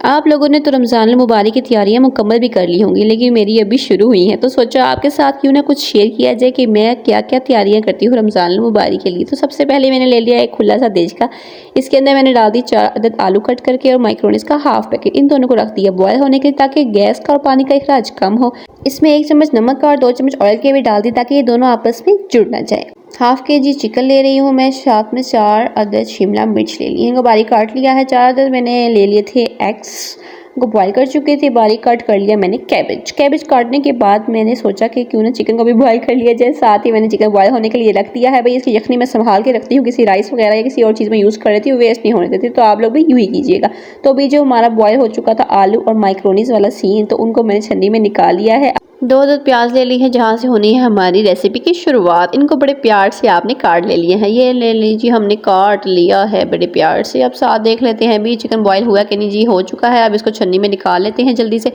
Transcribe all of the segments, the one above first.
आप लोगों ने तो रमज़ान मुबारक की तैयारियां मुकम्मल भी कर ली होंगी, लेकिन मेरी अभी शुरू हुई हैं, तो सोचा आपके साथ क्यों ना कुछ शेयर किया जाए कि मैं क्या-क्या तैयारियां करती हूँ रमज़ान मुबारक के लिए। तो सबसे पहले मैंने ले लिया एक खुला सा देज का, इसके अंदर मैंने डाल दी 4 अदद आलू कट करके और माइक्रोनीस का हाफ पैकेट। इन दोनों को रख दिया बॉयल होने के लिए ताकि गैस का और पानी का अखराज कम हो। इसमें 1 चम्मच नमक का और 2 चम्मच ऑयल के भी डाल दी ताकि ये दोनों आपस में जुड़ ना जाए। हाफ केजी चिकन ले रही हूँ मैं, साथ में 4 अदद शिमला मिर्च ले ली है, इनको बारीक काट लिया है। 4 अदद मैंने ले लिए थे एग्स को बॉईल कर चुके थे, बारीक कट कर लिया मैंने कैबेज काटने के बाद मैंने सोचा कि क्यों ना चिकन को भी बॉईल कर लिया जाए। साथ ही मैंने चिकन बॉईल होने के लिए रख दिया है। भाई इसकी यखनी मैं संभाल के रखती हूँ, किसी राइस वगैरह या किसी और चीज़ में यूज़ कर रही थी, वेस्ट नहीं होने देती, तो आप लोग भी यूँ ही कीजिएगा। तो अभी जो हमारा बॉयल हो चुका था आलू और माइक्रोनीस वाला सीन, तो उनको मैंने छन्नी में निकाल लिया है। 2 अदद प्याज ले ली है, जहाँ से होनी है हमारी रेसिपी की शुरुआत। इनको बड़े प्यार से आपने काट ले लिए हैं, ये ले लीजिए, हमने काट लिया है बड़े प्यार से। अब साथ देख लेते हैं भी चिकन बॉयल हुआ कि नहीं जी, हो चुका है। अब इसको छन्नी में निकाल लेते हैं जल्दी से,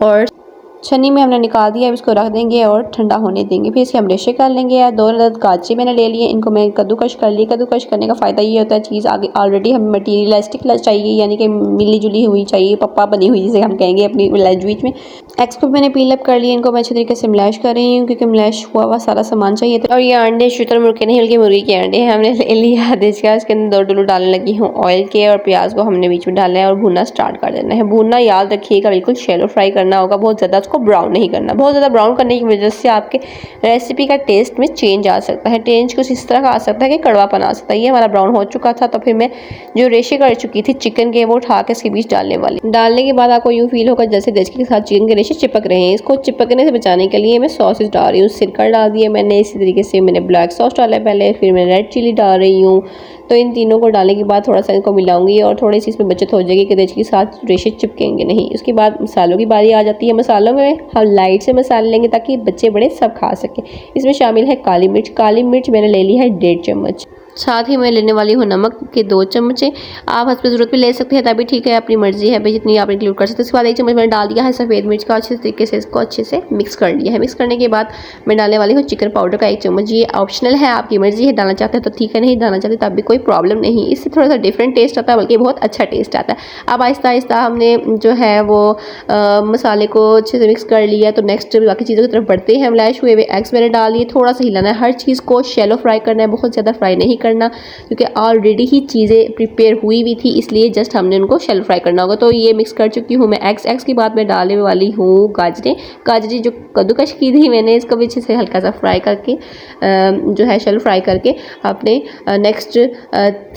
और छन्नी में हमने निकाल दिया। अब इसको रख देंगे और ठंडा होने देंगे, फिर इसके हम रेशे कर लेंगे। 2 अदद गाजर मैंने ले लिए, इनको मैं कद्दूकश कर ली। कद्दूकश करने का फ़ायदा ये होता है चीज़ आगे ऑलरेडी हमें मटीरियलिस्टिक चाहिए, यानी कि मिली जुली हुई चाहिए, पप्पा बनी हुई जिसे हम कहेंगे अपनी लैंग्वेज में। एग्स को मैंने पील अप कर लिया, इनको मैं अच्छे तरीके से मैश कर रही हूँ क्योंकि मैश हुआ हुआ सारा सामान चाहिए था। और ये अंडे शुतुरमुर्ग के नहीं बल्कि मुर्गी के अंडे हैं, हमने ले लिया देश का। इसके अंदर 2 डुल्लू डालने लगी हूँ ऑयल के, और प्याज को हमने बीच में डालना है और भूनना स्टार्ट कर देना है। भूनना याद रखिएगा बिल्कुल शैलो फ्राई करना होगा, बहुत ज़्यादा उसको ब्राउन नहीं करना। बहुत ज़्यादा ब्राउन करने की वजह से आपके रेसिपी का टेस्ट में चेंज आ सकता है, टेंज कुछ इस तरह का आ सकता है कि कड़वापन आ सकता है। ये हमारा ब्राउन हो चुका था, तो फिर मैं जो रेशे कर चुकी थी चिकन के वो उठा के इसके बीच डालने के बाद आपको यूँ फील होगा जैसे देश के साथ चिकन के रेशे चिपक रहे हैं। इसको चिपकने से बचाने के लिए मैं सॉसेस डाल रही हूँ। सिरका डाल दिया मैंने, इसी तरीके से मैंने ब्लैक सॉस डाला है पहले, फिर मैं रेड चिली डाल रही हूँ। तो इन तीनों को डालने के बाद थोड़ा सा इनको मिलाऊंगी और थोड़ी सी इसमें बचत हो जाएगी कि देश के साथ रेशे चिपकेंगे नहीं। उसके बाद मसालों की बारी आ जाती है। मसालों में हम लाइट से मसाले लेंगे ताकि बच्चे बड़े सब खा सकें। इसमें शामिल है काली मिर्च मैंने ले ली है 1.5 चम्मच। साथ ही मैं लेने वाली हूँ नमक के 2 चम्मचे। आप हस्ब ज़रूरत भी ले सकते हैं, तभी ठीक है, अपनी मर्जी है भाई जितनी आप इंक्लूड कर सकते हैं। उसके बाद 1 चम्मच मैंने डाल दिया है सफ़ेद मिर्च का, अच्छे तरीके से इसको अच्छे से मिक्स कर लिया है। मिक्स करने के बाद मैं डालने वाली हूँ चिकन पाउडर का 1 चम्मच। ये ऑप्शनल है, आपकी मर्जी है, डालना चाहते हैं तो ठीक है, नहीं डालना चाहते तब भी कोई प्रॉब्लम नहीं। इससे थोड़ा सा डिफरेंट टेस्ट आता है, बल्कि बहुत अच्छा टेस्ट आता है। अब आहिस्ता आहिस्ता हमने जो है वो मसाले को अच्छे से मिक्स कर लिया, तो नेक्स्ट बाकी चीज़ों की तरफ बढ़ते हैं। मैश हुए हुए एग्स मैंने डाल दिए, थोड़ा सा हिलाना है, हर चीज़ को शैलो फ्राई करना है, बहुत ज़्यादा फ्राई नहीं करना क्योंकि ऑलरेडी ही चीज़ें प्रिपेयर हुई हुई थी, इसलिए जस्ट हमने उनको शैलो फ्राई करना होगा। तो ये मिक्स कर चुकी हूँ मैं एग्स की बाद मैं डालने वाली हूँ गाजरें जो कद्दूकश की थी मैंने, इसको भी अच्छे से हल्का सा फ्राई करके जो है शैलो फ्राई करके अपने नेक्स्ट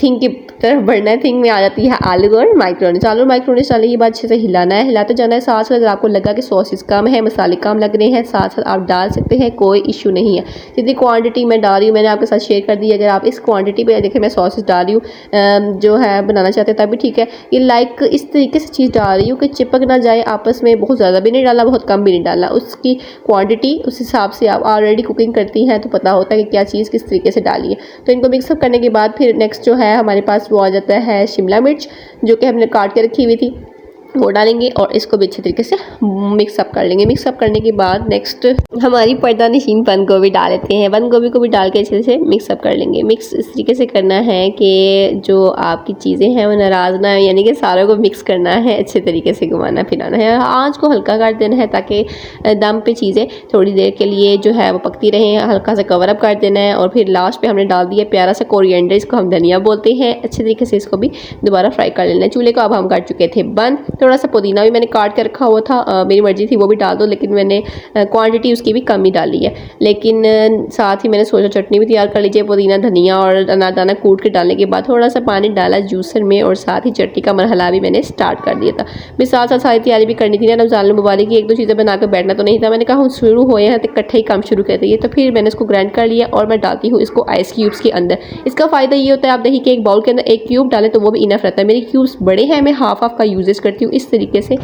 थिंग की तरफ बढ़ना है। थिंग में आ जाती है आलू और माइक्रोनीस। आलू और माइक्रोनीस डालने के बाद अच्छे से हिलाना है, हिलाते जाना है। साथ साथ अगर आपको लगा कि सॉसेस कम है, मसाले कम लग रहे हैं, साथ साथ आप डाल सकते हैं, कोई इशू नहीं है। जितनी क्वांटिटी मैं डाल रही हूँ मैंने आपके साथ शेयर कर दी। अगर आप इस क्वांटिटी पे देखें मैं सॉसेस डाल रही हूँ जो है बनाना चाहते हैं तभी ठीक है। ये लाइक इस तरीके से चीज़ डाल रही हूँ कि चिपक ना जाए आपस में, बहुत ज़्यादा भी नहीं डालना, बहुत कम भी नहीं डालना। उसकी क्वांटिटी उस हिसाब से आप ऑलरेडी कुकिंग करती हैं तो पता होता है कि क्या चीज़ किस तरीके से डाली है। तो इनको मिक्सअप करने के बाद फिर नेक्स्ट जो है हमारे पास वो आ जाता है शिमला मिर्च, जो कि हमने काट के रखी हुई थी, वो डालेंगे और इसको भी अच्छे तरीके से मिक्सअप कर लेंगे। मिक्सअप करने के बाद नेक्स्ट हमारी पर्दा नशीन बंद गोभी डाल लेते हैं। बंद गोभी को भी डाल के अच्छे से मिक्सअप कर लेंगे। मिक्स इस तरीके से करना है कि जो आपकी चीज़ें हैं वो नाराज़ ना, यानी कि सारों को मिक्स करना है, अच्छे तरीके से घुमाना फिराना है। आँच को हल्का कर देना है ताकि दम पे चीज़ें थोड़ी देर के लिए जो है वो पकती रहें। हल्का सा कवर अप कर देना है और फिर लास्ट पे हमने डाल दिया प्यारा सा कोरिएंडर, इसको हम धनिया बोलते हैं। अच्छे तरीके से इसको भी दोबारा फ्राई कर लेना है। चूल्हे को अब हम कर चुके थे बंद। थोड़ा सा पुदीना भी मैंने काट के रखा हुआ था, मेरी मर्जी थी वो भी डाल दो, लेकिन मैंने क्वांटिटी उसकी भी कम ही डाली है। लेकिन साथ ही मैंने सोचा चटनी भी तैयार कर लीजिए। पुदीना धनिया और अनारदाना कूट के डालने के बाद थोड़ा सा पानी डाला जूसर में और साथ ही चटनी का मरहला भी मैंने स्टार्ट कर दिया था। फिर साथ साथ सारी तैयारी भी करनी थी ना, रमज़ान मुबारक की 1-2 चीज़ें बना कर बैठना तो नहीं था। मैंने कहा शुरू हो हैं तो इकट्ठे ही काम शुरू कर दिए। तो फिर मैंने इसको ग्राइंड कर लिया और मैं डालती हूँ इसको आइस क्यूब्स के अंदर। इसका फ़ायदा ये होता है आप दही के एक बाउल के अंदर 1 क्यूब डालें तो वो भी इनफ रहता है। मेरे क्यूब्स बड़े हैं, मैं हाफ का यूजेस करती हूँ इस तरीके से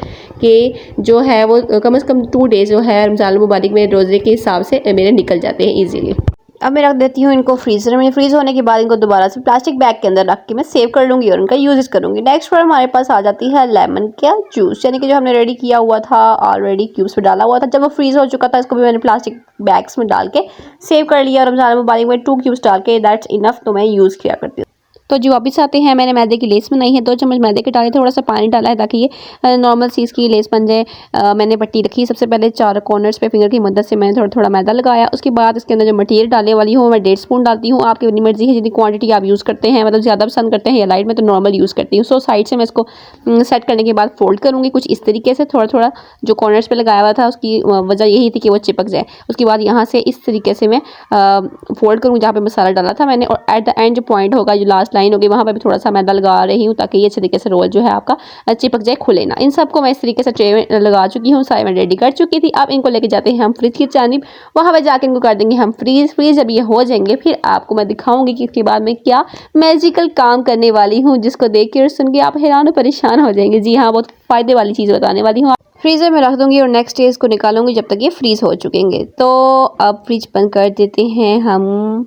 कि जो है वो कम से कम 2 डेज़ जो है रमज़ान मुबारक में रोज़े के हिसाब से मेरे निकल जाते हैं ईजीली। अब मैं रख देती हूँ इनको फ्रीज़र में। फ्रीज़ होने के बाद इनको दोबारा से प्लास्टिक बैग के अंदर रख के मैं सेव कर लूँगी और इनका यूज़ करूँगी। नेक्स्ट पर हमारे पास आ जाती है लेमन का जूस, यानी कि जो हमने रेडी किया हुआ था, ऑलरेडी क्यूब्स में डाला हुआ था। जब वो फ्रीज़ हो चुका था इसको भी मैंने प्लास्टिक बैग्स में डाल के सेव कर लिया। रमज़ान मुबारक में 2 क्यूब्स डाल के दैट्स इनफ, तो मैं यूज़ किया करती हूँ। तो जो वापस आते हैं, मैंने मैदे की लेस बनाई है, 2 चम्मच मैदे के डाले, थोड़ा सा पानी डाला है ताकि ये नॉर्मल सी इसकी लेस बन जाए। मैंने पट्टी रखी, सबसे पहले 4 कॉर्नर्स पे फिंगर की मदद से मैंने थोड़ा थोड़ा मैदा लगाया। उसके बाद इसके अंदर जो मटेरियल डालने वाली हूँ मैं 1.5 स्पून डालती हूँ। आपकी अपनी मर्जी है जितनी क्वांटिटी आप यूज़ करते हैं, मतलब ज़्यादा पसंद करते हैं या लाइट, में तो नॉर्मल यूज़ करती हूँ। सो साइड से मैं इसको सेट करने के बाद फोल्ड करूँगी कुछ इस तरीके से, थोड़ा थोड़ा जो कॉर्नर्स पे लगाया हुआ था उसकी वजह यही थी कि वो चिपक जाए। उसके बाद यहाँ से इस तरीके से मैं फोल्ड करूँ जहाँ पे मसाला डाला था मैंने, और एट द एंड जो पॉइंट होगा, जो लास्ट लाइन होगी, वहाँ पे भी थोड़ा सा मैदा लगा रही हूँ ताकि ये अच्छे तरीके से रोल जो है आपका चिपक जाए, खुले ना। इन सबको मैं इस तरीके से ट्रे में लगा चुकी हूँ, सारे मैं रेडी कर चुकी थी। अब इनको लेके जाते हैं हम फ्रिज की जानिब, वहाँ पे जाके इनको कर देंगे हम फ्रीज। जब ये हो जाएंगे फिर आपको मैं दिखाऊंगी कि इसके बाद मैं क्या मैजिकल काम करने वाली हूँ, जिसको देख के और सुन के आप हैरान और परेशान हो जाएंगे। जी हाँ, बहुत फ़ायदे वाली चीज़ बताने वाली हूँ। फ्रीज़र में रख दूंगी और नेक्स्ट डे इसको निकालूंगी जब तक ये फ्रीज़ हो चुकेंगे। तो अब फ्रिज बंद कर देते हैं हम,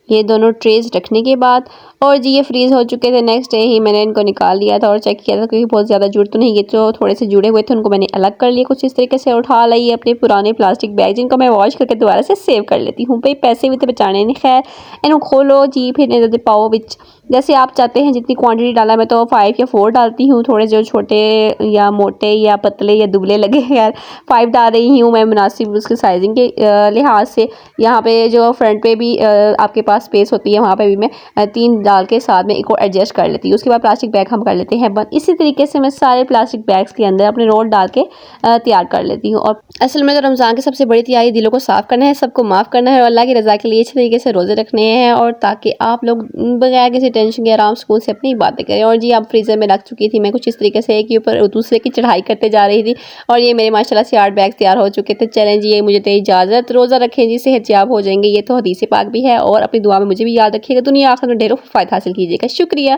ये दोनों ट्रेज रखने के बाद। और जी ये फ्रीज़ हो चुके थे, नेक्स्ट डे ही मैंने इनको निकाल लिया था और चेक किया था क्योंकि बहुत ज़्यादा जुड़ तो नहीं, ये तो थोड़े से जुड़े हुए थे, उनको मैंने अलग कर लिया कुछ इस तरीके से। उठा लाई अपने पुराने प्लास्टिक बैग, जिनको मैं वॉश करके दोबारा से सेव कर लेती हूँ। भाई पैसे भी तो बचाने नहीं। खैर इनको खोलो जी, फिर इन्हें पाओ विच जैसे आप चाहते हैं जितनी क्वांटिटी डाला, मैं तो 5 या 4 डालती हूँ। थोड़े जो छोटे या मोटे या पतले या दुबले लगे यार, 5 डाल रही हूँ मैं मुनासिब उसके साइजिंग के लिहाज से। यहाँ पे जो फ्रंट पे भी आपके पास स्पेस होती है, वहाँ पे भी मैं 3 डाल के साथ में एक और एडजस्ट कर लेती हूँ। उसके बाद प्लास्टिक बैग हम कर लेते हैं बंद। इसी तरीके से मैं सारे प्लास्टिक बैग्स के अंदर अपने रोल डाल के तैयार कर लेती हूँ। और असल में तो रमज़ान की सबसे बड़ी तैयारी दिलों को साफ़ करना है, सबको माफ़ करना है और अल्लाह की रज़ा के लिए अच्छे तरीके से रोज़े रखने हैं, और ताकि आप लोग बगैर किसी टेंशन के आराम सुकून से अपनी बातें करें। और जी आप फ्रीज़र में रख चुकी थी मैं कुछ इस तरीके से, एक के ऊपर दूसरे की चढ़ाई करते जा रही थी, और ये मेरे माशाल्लाह से 8 बैग तैयार हो चुके थे। चलें जी, ये मुझे दे इजाज़त, रोज़ा रखें जी, सेहतयाब हो जाएंगे, ये तो हदीस पाक भी है। और अपनी दुआ में मुझे भी याद रखिएगा, दुनिया आखिरत में ढेरों फ़ायदा हासिल कीजिएगा। शुक्रिया।